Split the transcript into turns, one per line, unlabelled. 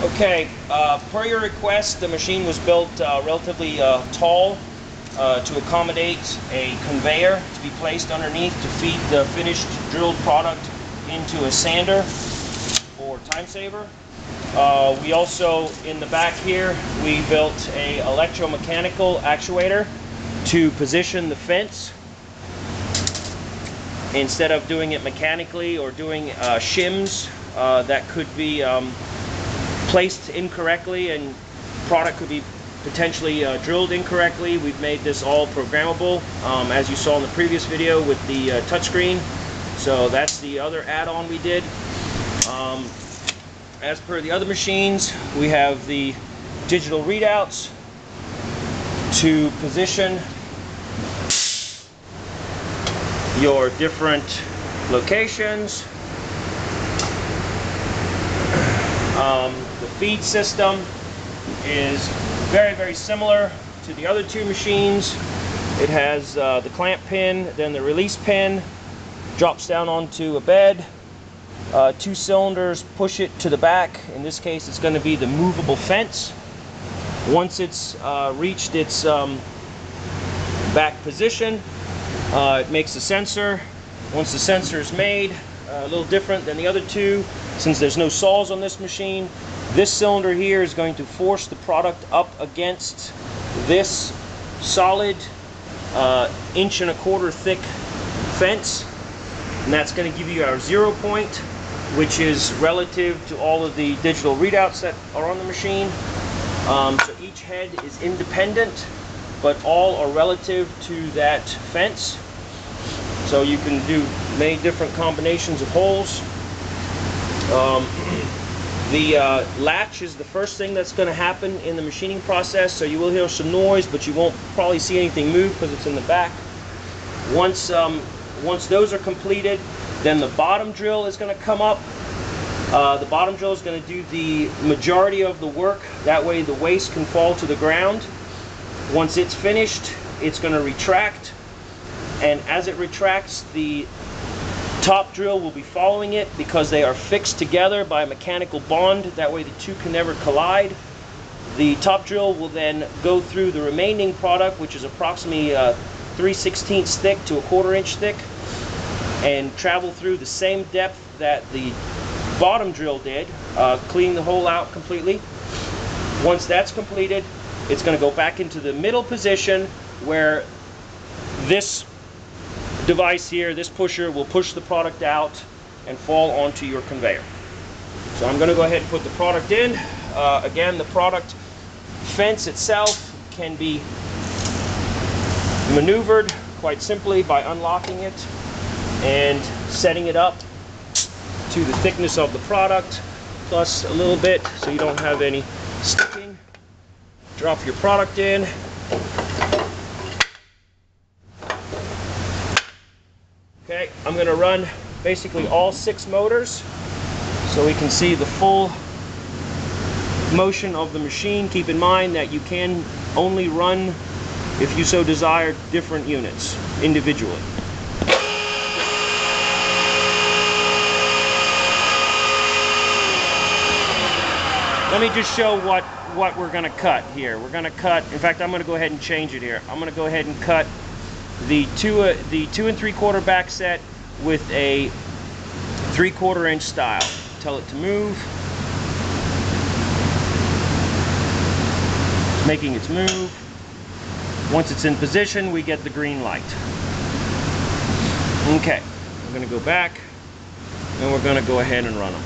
Okay, per your request, the machine was built relatively tall to accommodate a conveyor to be placed underneath to feed the finished drilled product into a sander or time saver. We also, in the back here, we built a electromechanical actuator to position the fence. Instead of doing it mechanically or doing shims that could be placed incorrectly and product could be potentially drilled incorrectly, we've made this all programmable, as you saw in the previous video with the touchscreen. So that's the other add-on we did. As per the other machines, we have the digital readouts to position your different locations. The feed system is very similar to the other two machines. It has the clamp pin, then the release pin, drops down onto a bed. Two cylinders push it to the back. In this case, it's going to be the movable fence. Once it's reached its back position, it makes a sensor. Once the sensor is made, a little different than the other two, since there's no saws on this machine, this cylinder here is going to force the product up against this solid 1.25 inch thick fence, and that's going to give you our 0 point, which is relative to all of the digital readouts that are on the machine. So each head is independent, but all are relative to that fence. So you can do many different combinations of holes. The latch is the first thing that's going to happen in the machining process, so you will hear some noise, but you won't probably see anything move because it's in the back. Once those are completed, then the bottom drill is going to come up. The bottom drill is going to do the majority of the work. That way the waste can fall to the ground. Once it's finished, it's going to retract, and as it retracts, the top drill will be following it because they are fixed together by a mechanical bond. That way the two can never collide. The top drill will then go through the remaining product, which is approximately 3/16 thick to 1/4 inch thick, and travel through the same depth that the bottom drill did, cleaning the hole out completely. Once that's completed, it's going to go back into the middle position where this device here, this pusher, will push the product out and fall onto your conveyor. So I'm going to go ahead and put the product in. Again, the product fence itself can be maneuvered quite simply by unlocking it and setting it up to the thickness of the product, plus a little bit so you don't have any sticking. Drop your product in. Okay, I'm going to run basically all 6 motors so we can see the full motion of the machine. Keep in mind that you can only run, if you so desire, different units individually. Let me just show what we're going to cut here. We're going to cut, in fact, I'm going to go ahead and change it here. I'm going to go ahead and cut the 2 3/4 back set with a 3/4 inch style. Tell it to move. It's making its move. Once it's in position, we get the green light. Okay, we're going to go back and we're going to go ahead and run them.